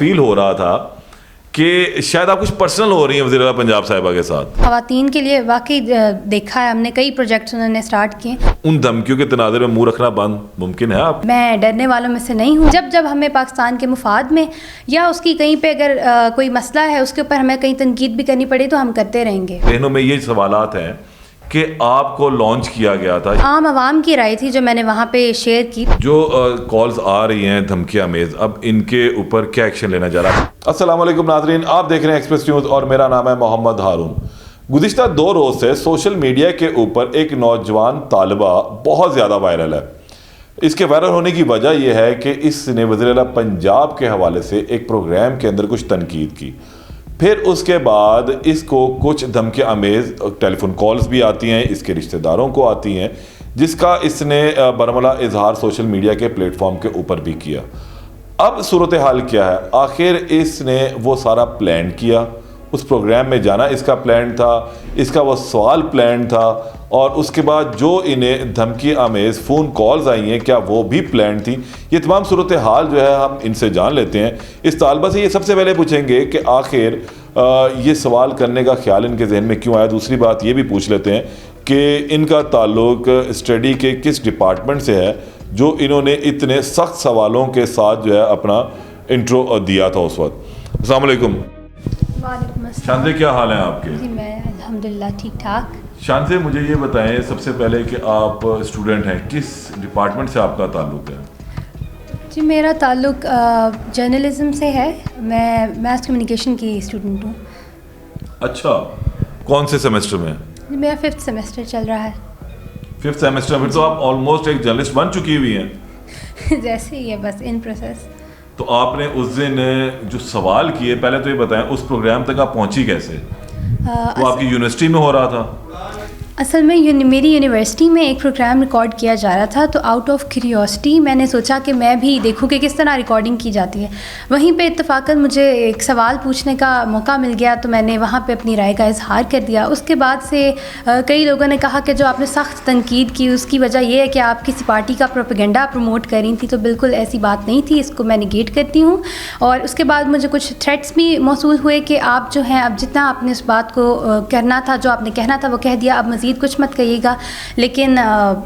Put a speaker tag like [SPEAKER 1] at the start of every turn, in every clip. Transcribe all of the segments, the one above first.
[SPEAKER 1] Feel हो रहा था कि शायद आप कुछ पर्सनल हो रही हैं वज़ीर आला पंजाब साहिबा के साथ।
[SPEAKER 2] ख़वातीन के लिए वाकई देखा है हमने, कई प्रोजेक्ट्स उन्होंने स्टार्ट किए।
[SPEAKER 1] उन धमकियों के तनाज़ुर में मुंह रखना बंद मुमकिन है आप?
[SPEAKER 2] मैं डरने वालों में से नहीं हूँ। जब जब हमें पाकिस्तान के मुफाद में या उसकी कहीं पे अगर कोई मसला है उसके ऊपर हमें कहीं तनकीद भी करनी पड़े तो हम करते रहेंगे।
[SPEAKER 1] जहनों में ये सवालात हैं कि आपको लॉन्च किया गया था,
[SPEAKER 2] आम आवाम की राय थी जो मैंने वहाँ पे शेयर की।
[SPEAKER 1] जो कॉल्स आ रही हैं धमकियां मेज, अब इनके ऊपर क्या एक्शन लेना जा रहा है? अस्सलाम वालेकुम नाज़रीन, आप देख रहे हैं एक्सप्रेस न्यूज़ और मेरा नाम है मोहम्मद हारून। गुज़िश्ता 2 रोज़ से सोशल मीडिया के ऊपर एक नौजवान तालिबा बहुत ज़्यादा वायरल है। इसके वायरल होने की वजह यह है कि इसने वज़ीर आला पंजाब के हवाले से एक प्रोग्राम के अंदर कुछ तनकीद की, फिर उसके बाद इसको कुछ धमकी आमेज़ टेलीफोन कॉल्स भी आती हैं, इसके रिश्तेदारों को आती हैं, जिसका इसने बरमला इजहार सोशल मीडिया के प्लेटफॉर्म के ऊपर भी किया। अब सूरत हाल क्या है? आखिर इसने वो सारा प्लान किया, उस प्रोग्राम में जाना इसका प्लान था, इसका वो सवाल प्लान था, और उसके बाद जो इन्हें धमकी आमेज़ फ़ोन कॉल्स आई हैं क्या वो भी प्लान थी? ये तमाम सूरत हाल जो है हम इनसे जान लेते हैं। इस तालबा से ये सबसे पहले पूछेंगे कि आखिर ये सवाल करने का ख्याल इनके जहन में क्यों आया। दूसरी बात ये भी पूछ लेते हैं कि इनका ताल्लुक स्टडी के किस डिपार्टमेंट से है जो इन्होंने इतने सख्त सवालों के साथ जो है अपना इंट्रो दिया था उस वक्त। अस्सलाम वालेकुम।
[SPEAKER 2] वालेकुम अस्सलाम।
[SPEAKER 1] शांति, क्या हाल है आपके?
[SPEAKER 2] जी मैं अल्हम्दुलिल्लाह ठीक ठाक।
[SPEAKER 1] शांति, मुझे ये बताएं सबसे पहले कि आप स्टूडेंट हैं, किस डिपार्टमेंट से आपका ताल्लुक है?
[SPEAKER 2] जी मेरा ताल्लुक जर्नलिज्म से है। मैं मास कम्युनिकेशन की स्टूडेंट हूँ।
[SPEAKER 1] अच्छा, कौन से सेमेस्टर में?
[SPEAKER 2] जी मेरा 5th सेमेस्टर चल रहा है।
[SPEAKER 1] 5th सेमेस्टर में? तो आप ऑलमोस्ट एक जर्नलिस्ट बन चुकी हुई हैं।
[SPEAKER 2] जैसे ही है, बस इन प्रोसेस।
[SPEAKER 1] तो आपने उस दिन जो सवाल किए, पहले तो ये बताएं उस प्रोग्राम तक आप पहुंची कैसे? वो आपकी यूनिवर्सिटी में हो रहा था?
[SPEAKER 2] असल में मेरी यूनिवर्सिटी में एक प्रोग्राम रिकॉर्ड किया जा रहा था, तो आउट ऑफ क्यूरियोसिटी मैंने सोचा कि मैं भी देखूं कि किस तरह रिकॉर्डिंग की जाती है। वहीं पे इत्तफाकन मुझे एक सवाल पूछने का मौका मिल गया, तो मैंने वहाँ पे अपनी राय का इजहार कर दिया। उसके बाद से कई लोगों ने कहा कि जो आपने सख्त तनकीद की उसकी वजह यह है कि आप किसी पार्टी का प्रोपेगेंडा प्रमोट कर रही थी, तो बिल्कुल ऐसी बात नहीं थी, इसको मैं निगेट करती हूँ। और उसके बाद मुझे कुछ थ्रेट्स भी मौसूल हुए कि आप जो हैं, अब जितना आपने उस बात को करना था, जो आपने कहना था वो कह दिया, अब मज़ीद कुछ मत कहिएगा। लेकिन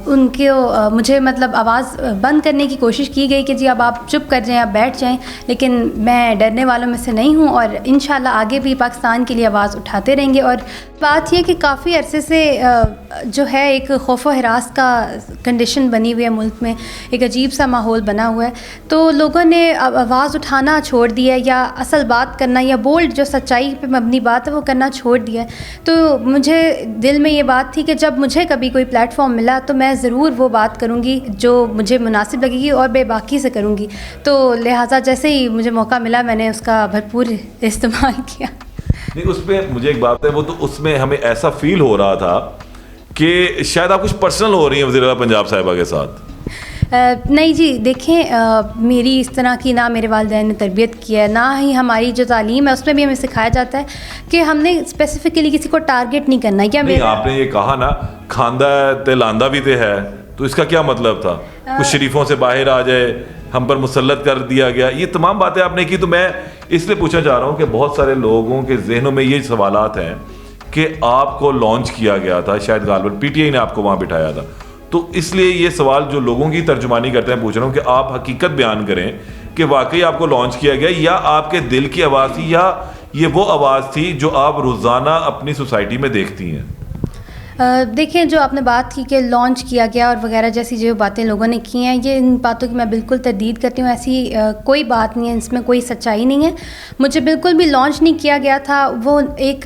[SPEAKER 2] उनको मुझे मतलब आवाज़ बंद करने की कोशिश की गई कि जी अब आप चुप कर जाएं, आप बैठ जाएं। लेकिन मैं डरने वालों में से नहीं हूं और इंशाल्लाह आगे भी पाकिस्तान के लिए आवाज़ उठाते रहेंगे। और बात यह कि काफ़ी अरसे से जो है एक खौफ व हिरास का कंडीशन बनी हुई है मुल्क में, एक अजीब सा माहौल बना हुआ है। तो लोगों ने आवाज़ उठाना छोड़ दिया या असल बात करना या बोल्ड जो सच्चाई पे मबनी बात है वो करना छोड़ दिया। तो मुझे दिल में ये बात थी कि जब मुझे कभी कोई प्लेटफॉर्म मिला तो मैं ज़रूर वो बात करूँगी जो मुझे मुनासिब लगेगी और बेबाकी से करूँगी। तो लिहाजा जैसे ही मुझे मौका मिला मैंने उसका भरपूर इस्तेमाल किया।
[SPEAKER 1] नहीं, उसमें मुझे एक बात है, वो तो उसमें हमें ऐसा फील हो रहा था कि शायद आप कुछ पर्सनल हो रही हैं वज़ीर आला पंजाब साहिबा के साथ।
[SPEAKER 2] नहीं जी, देखें मेरी इस तरह की ना मेरे वालिदैन ने तरबियत की है, ना ही हमारी जो तालीम है उसमें भी हमें सिखाया जाता है कि हमने स्पेसिफिकली किसी को टारगेट नहीं करना। क्या
[SPEAKER 1] नहीं, आपने ये कहा ना खांदा ते लांदा भी ते है, तो इसका क्या मतलब था? कुछ शरीफों से बाहर आ जाए, हम पर मुसल्लत कर दिया गया, ये तमाम बातें आपने की। तो मैं इसलिए पूछना चाह रहा हूँ कि बहुत सारे लोगों के जहनों में ये सवालात हैं कि आपको लॉन्च किया गया था, शायद गालिबन पीटीआई ने आपको वहाँ बिठाया था, तो इसलिए ये सवाल जो लोगों की तर्जुमानी करते हैं पूछ रहा हूँ कि आप हकीकत बयान करें कि वाकई आपको लॉन्च किया गया या आपके दिल की आवाज़ थी या ये वो आवाज़ थी जो आप रोज़ाना अपनी सोसाइटी में देखती हैं।
[SPEAKER 2] देखें, जो आपने बात की कि लॉन्च किया गया और वगैरह जैसी जो बातें लोगों ने की हैं, ये इन बातों की मैं बिल्कुल तरदीद करती हूँ। ऐसी कोई बात नहीं है, इसमें कोई सच्चाई नहीं है। मुझे बिल्कुल भी लॉन्च नहीं किया गया था। वो एक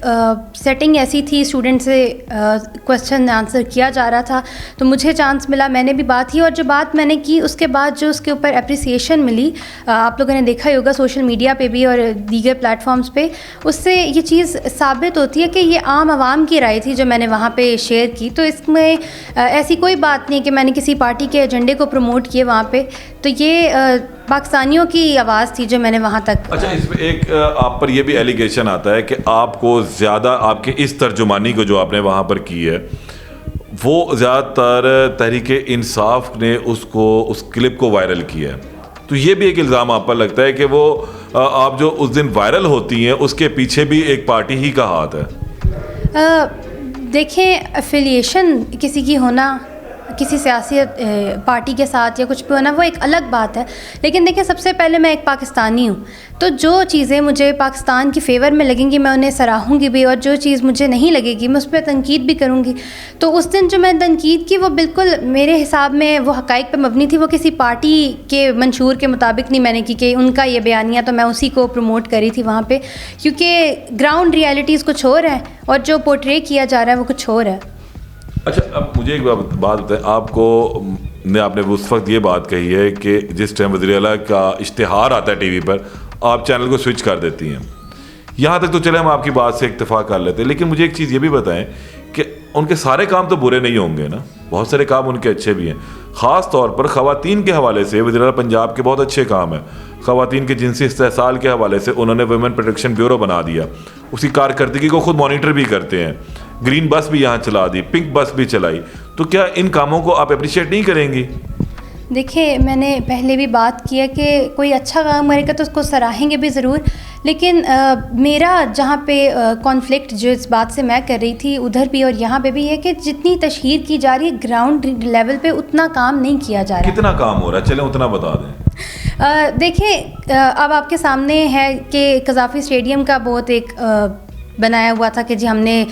[SPEAKER 2] सेटिंग ऐसी थी, स्टूडेंट से क्वेश्चन आंसर किया जा रहा था, तो मुझे चांस मिला, मैंने भी बात की। और जो बात मैंने की उसके बाद जो उसके ऊपर अप्रिसिएशन मिली, आप लोगों ने देखा ही होगा सोशल मीडिया पे भी और दीगर प्लेटफॉर्म्स पे, उससे ये चीज़ साबित होती है कि ये आम आवाम की राय थी जो मैंने वहाँ पे शेयर की। तो इसमें ऐसी कोई बात नहीं कि मैंने किसी पार्टी के एजेंडे को प्रमोट किए वहाँ पे। तो ये पाकिस्तानियों की आवाज़ थी जो मैंने वहाँ तक।
[SPEAKER 1] अच्छा, इसमें एक आप पर यह भी एलिगेशन आता है कि आपको ज़्यादा आपके इस तर्जुमानी को जो आपने वहाँ पर की है वो ज़्यादातर तहरीक इंसाफ ने उसको उस क्लिप को वायरल किया है। तो ये भी एक इल्ज़ाम आप पर लगता है कि वो आप जो उस दिन वायरल होती हैं उसके पीछे भी एक पार्टी ही का हाथ है।
[SPEAKER 2] देखें, एफिलिएशन किसी की होना किसी सियासी पार्टी के साथ या कुछ भी होना वो एक अलग बात है, लेकिन देखिए सबसे पहले मैं एक पाकिस्तानी हूँ, तो जो चीज़ें मुझे पाकिस्तान की फ़ेवर में लगेंगी मैं उन्हें सराहूँगी भी, और जो चीज़ मुझे नहीं लगेगी मैं उस पर तनकीद भी करूँगी। तो उस दिन जो मैं तनकीद की वो बिल्कुल मेरे हिसाब में वो हक़ाइक़ पे मबनी थी, वो किसी पार्टी के मंशूर के मुताबिक नहीं मैंने की कि उनका ये बयानिया तो मैं उसी को प्रमोट करी थी वहाँ पर, क्योंकि ग्राउंड रियलिटीज़ कुछ और है और जो पोर्ट्रे किया जा रहा है वो कुछ और है।
[SPEAKER 1] अच्छा, अब मुझे एक बात बताएं, आपने उस वक्त ये बात कही है कि जिस टाइम वज़ीर आला का इश्तिहार आता है टीवी पर आप चैनल को स्विच कर देती हैं। यहाँ तक तो चले हम आपकी बात से इत्तेफाक कर लेते हैं, लेकिन मुझे एक चीज़ ये भी बताएं कि उनके सारे काम तो बुरे नहीं होंगे ना, बहुत सारे काम उनके अच्छे भी हैं। ख़ास तौर पर ख़वातीन के हवाले से वज़ीर आला पंजाब के बहुत अच्छे काम हैं। ख़वातीन के जिनसी इस्तेहसाल के हवाले से उन्होंने वुमेन प्रोटेक्शन ब्यूरो बना दिया, उसकी कारकर्दगी को खुद मॉनिटर भी करते हैं। ग्रीन बस भी यहाँ चला दी, पिंक बस भी चलाई, तो क्या इन कामों को आप अप्रिशिएट नहीं करेंगी?
[SPEAKER 2] देखिए, मैंने पहले भी बात की है कि कोई अच्छा काम करेगा तो उसको सराहेंगे भी ज़रूर, लेकिन मेरा जहाँ पे कॉन्फ्लिक्ट जो इस बात से मैं कर रही थी उधर भी और यहाँ पे भी है कि जितनी तशहीर की जा रही है ग्राउंड लेवल पे उतना काम नहीं किया जा रहा।
[SPEAKER 1] कितना काम हो रहा है, चलें उतना बता दें।
[SPEAKER 2] देखिए, अब आपके सामने है कि कज़ाफ़ी स्टेडियम का बहुत एक बनाया हुआ था कि जी हमने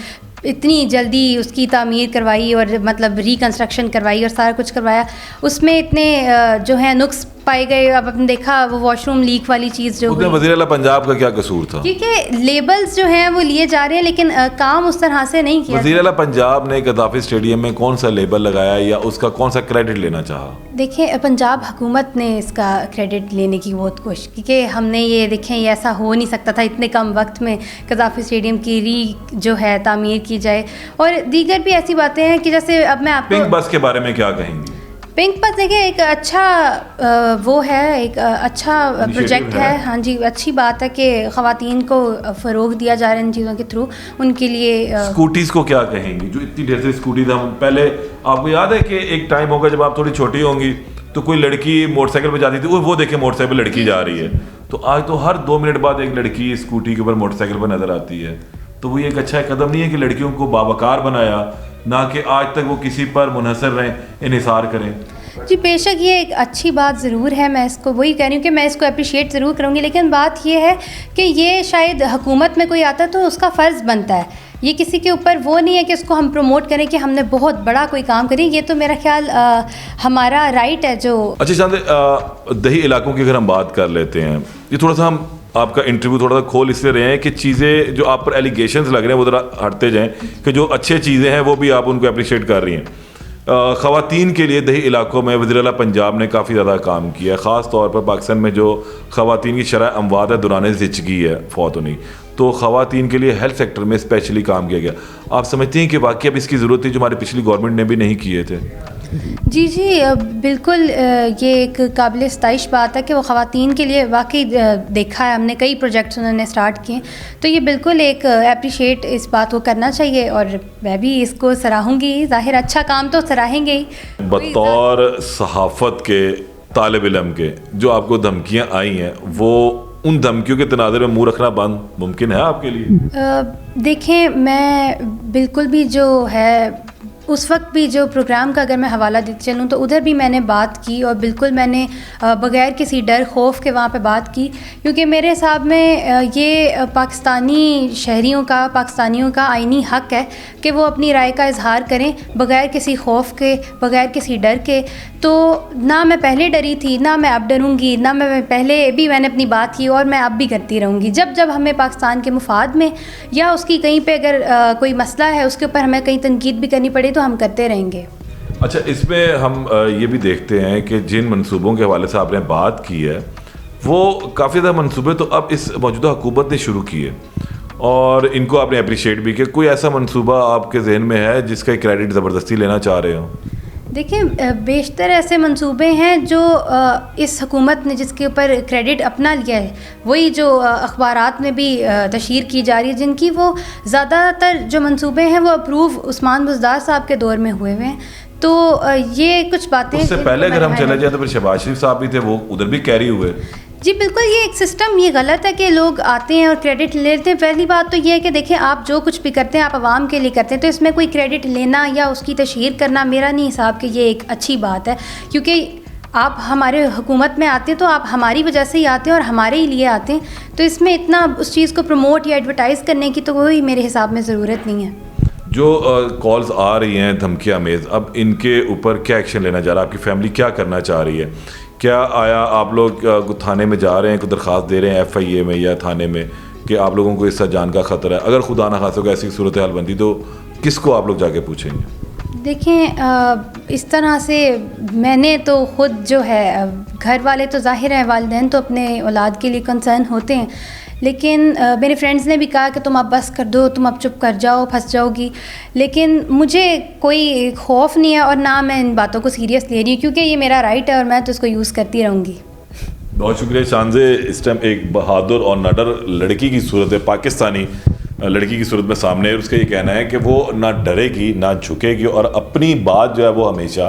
[SPEAKER 2] इतनी जल्दी उसकी तामीर करवाई और मतलब रिकंस्ट्रक्शन करवाई और सारा कुछ करवाया, उसमें इतने जो है नुक्स पाए गए। अब आपने देखा वो वॉशरूम लीक वाली चीज़ जो हुई,
[SPEAKER 1] वज़ीर आला पंजाब का क्या कसूर था?
[SPEAKER 2] क्योंकि लेबल्स जो हैं वो लिए जा रहे हैं लेकिन काम उस तरह से नहीं किया।
[SPEAKER 1] वज़ीर आला पंजाब ने कज़ाफ़ी स्टेडियम में कौन सा लेबल लगाया या उसका कौन सा क्रेडिट लेना चाहा?
[SPEAKER 2] देखिए, पंजाब हुकूमत ने इसका क्रेडिट लेने की बहुत कोशिश की कि हमने ये देखें ये ऐसा हो नहीं सकता था इतने कम वक्त में कज़ाफ़ी स्टेडियम की जो है तामीर की जाए, और दीगर भी ऐसी बातें हैं कि जैसे अब मैं आपको
[SPEAKER 1] पिंक बस के बारे में क्या कहेंगी?
[SPEAKER 2] पिंक बस देखिए एक अच्छा वो है, एक अच्छा प्रोजेक्ट है। हाँ जी, अच्छी बात है कि ख़वातीन को फ़रोग़ दिया जा रहा है इन चीज़ों के थ्रू। उनके लिए
[SPEAKER 1] स्कूटीज़ को क्या कहेंगी? जो इतनी ढेर सारी स्कूटीज़ हम पहले, आपको याद है कि एक टाइम होगा जब आप थोड़ी छोटी होंगी तो कोई लड़की मोटरसाइकिल पर जाती थी, वो देखे मोटरसाइकिल पर लड़की जा रही है, तो आज तो हर 2 मिनट बाद एक लड़की स्कूटी के ऊपर मोटरसाइकिल पर नज़र आती है। तो वो एक अच्छा कदम नहीं है कि लड़कियों को बावकार बनाया, ना कि आज तक वो किसी पर मुनहसर रहें, इन्हिसार करें।
[SPEAKER 2] जी बेशक ये एक अच्छी बात ज़रूर है, मैं इसको वही कह रही हूँ कि मैं इसको अप्रिशिएट ज़रूर करूँगी, लेकिन बात ये है कि ये शायद हुकूमत में कोई आता तो उसका फ़र्ज़ बनता है, ये किसी के ऊपर वो नहीं है कि उसको हम प्रमोट करें कि हमने बहुत बड़ा कोई काम करें। ये तो मेरा ख्याल हमारा राइट है जो। अच्छा
[SPEAKER 1] शांति, दही इलाकों की अगर हम बात कर लेते हैं, ये थोड़ा सा हम आपका इंटरव्यू थोड़ा सा खोल इसलिए रहे हैं कि चीज़ें जो आप पर एलिगेशंस लग रहे हैं वो ज़रा हटते जाएं, कि जो अच्छे चीज़ें हैं वो भी आप उनको अप्रिशिएट कर रही हैं। ख़वातीन के लिए दही इलाकों में वज़ीर आला पंजाब ने काफ़ी ज़्यादा काम किया है, ख़ास तौर पर पाकिस्तान में जो ख़वातीन की शरह अमवात है दौरान ज़िंदगी है, फौत होनी, तो ख़वातीन के लिए हेल्थ सेक्टर में स्पेशली काम किया गया। आप समझते हैं कि वाकई अब इसकी ज़रूरत थी जो हमारी पिछली गवर्नमेंट ने भी नहीं किए थे?
[SPEAKER 2] जी बिल्कुल, ये एक काबिल सताइश बात है कि वो ख़वातीन के लिए वाकई देखा है हमने, कई प्रोजेक्ट्स उन्होंने स्टार्ट किए, तो ये बिल्कुल एक अप्रिशिएट इस बात को करना चाहिए और मैं भी इसको सराहूँगी। ज़ाहिर अच्छा काम तो सराहेंगे ही।
[SPEAKER 1] बतौर सहाफ़त के तालिब इल्म के जो आपको धमकियाँ आई हैं, वो उन धमकियों के तनाज़ुर में मुँह रखना बंद मुमकिन है आपके लिए?
[SPEAKER 2] देखें, मैं बिल्कुल भी जो है उस वक्त भी जो प्रोग्राम का अगर मैं हवाला देती चलूँ तो उधर भी मैंने बात की और बिल्कुल मैंने बग़ैर किसी डर खौफ के वहाँ पे बात की, क्योंकि मेरे हिसाब में ये पाकिस्तानी शहरियों का, पाकिस्तानियों का आईनी हक़ है कि वो अपनी राय का इजहार करें बग़ैर किसी खौफ के, बग़ैर किसी डर के। तो ना मैं पहले डरी थी, ना मैं अब डरूँगी, ना मैं पहले भी मैंने अपनी बात की और मैं अब भी करती रहूँगी। जब जब हमें पाकिस्तान के मुफाद में या उसकी कहीं पे अगर कोई मसला है उसके ऊपर हमें कहीं तनकीद भी करनी पड़े तो हम करते रहेंगे।
[SPEAKER 1] अच्छा, इसमें हम ये भी देखते हैं कि जिन मंसूबों के हवाले से आपने बात की है वो काफ़ी ज़्यादा मंसूबे तो अब इस मौजूदा हुकूमत ने शुरू किए और इनको आपने अप्रिशिएट भी किया। कोई ऐसा मंसूबा आपके जहन में है जिसका क्रेडिट ज़बरदस्ती लेना चाह रहे हो?
[SPEAKER 2] देखिए, बेशतर ऐसे मंसूबे हैं जो इस हुकूमत ने जिसके ऊपर क्रेडिट अपना लिया है, वही जो अखबारात में भी तशहीर की जा रही है, जिनकी वो ज़्यादातर जो मंसूबे हैं वो अप्रूव उस्मान बुज़दार साहब के दौर में हुए हुए हैं। तो ये कुछ बातें,
[SPEAKER 1] उससे पहले अगर हम चले जाए तो फिर शहबाज शरीफ साहब भी थे, वो उधर भी कैरी हुए।
[SPEAKER 2] जी बिल्कुल, ये एक सिस्टम ये गलत है कि लोग आते हैं और क्रेडिट लेते हैं। पहली बात तो ये है कि देखिए, आप जो कुछ भी करते हैं आप आवाम के लिए करते हैं, तो इसमें कोई क्रेडिट लेना या उसकी तशहीर करना मेरा नहीं हिसाब कि ये एक अच्छी बात है। क्योंकि आप हमारे हुकूमत में आते हैं तो आप हमारी वजह से ही आते हैं और हमारे ही लिए आते हैं, तो इसमें इतना उस चीज़ को प्रमोट या एडवर्टाइज़ करने की तो कोई मेरे हिसाब में ज़रूरत नहीं है।
[SPEAKER 1] जो कॉल्स आ रही हैं धमकी आमेज़, अब इनके ऊपर क्या एक्शन लेना चाह रहा है? आपकी फैमिली क्या करना चाह रही है? क्या आया आप लोग थाने में जा रहे हैं, कोई दरख्वास्त दे रहे हैं FIA में या थाने में कि आप लोगों को इससे जान का ख़तरा है? अगर खुदा न खास्ता ऐसी सूरत हाल बनती तो किसको आप लोग जाके पूछेंगे?
[SPEAKER 2] देखें, इस तरह से मैंने तो ख़ुद जो है, घर वाले तो ज़ाहिर है वालिदैन तो अपने औलाद के लिए कंसर्न होते हैं, लेकिन मेरे फ्रेंड्स ने भी कहा कि तुम अब बस कर दो, तुम अब चुप कर जाओ, फंस जाओगी। लेकिन मुझे कोई खौफ नहीं है और ना मैं इन बातों को सीरियस ले रही हूँ, क्योंकि ये मेरा राइट है और मैं तो इसको यूज़ करती रहूँगी।
[SPEAKER 1] बहुत शुक्रिया शानज़े। इस टाइम एक बहादुर और नडर लड़की की सूरत है, पाकिस्तानी लड़की की सूरत में सामने है। उसका ये कहना है कि वो ना डरेगी ना झुकेगी और अपनी बात जो है वो हमेशा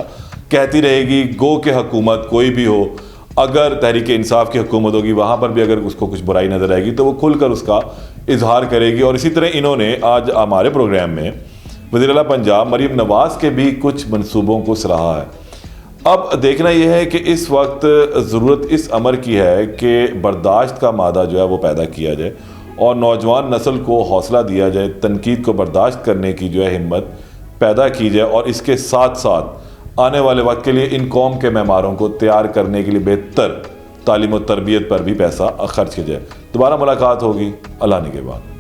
[SPEAKER 1] कहती रहेगी। गो के हुकूमत कोई भी हो, अगर तहरीक इंसाफ की हुकूमत होगी वहाँ पर भी अगर उसको कुछ बुराई नज़र आएगी तो वो खुलकर उसका इजहार करेगी। और इसी तरह इन्होंने आज हमारे प्रोग्राम में वज़ीर आला पंजाब मरीम नवाज़ के भी कुछ मंसूबों को सराहा है। अब देखना यह है कि इस वक्त ज़रूरत इस अमर की है कि बर्दाश्त का मादा जो है वो पैदा किया जाए और नौजवान नस्ल को हौसला दिया जाए, तनकीद को बर्दाश्त करने की जो है हिम्मत पैदा की जाए और इसके साथ साथ आने वाले वक्त के लिए इन कौम के मेहमारों को तैयार करने के लिए बेहतर तालीम और तरबियत पर भी पैसा खर्च किया जाए। दोबारा मुलाकात होगी अल्लाह ने के बाद।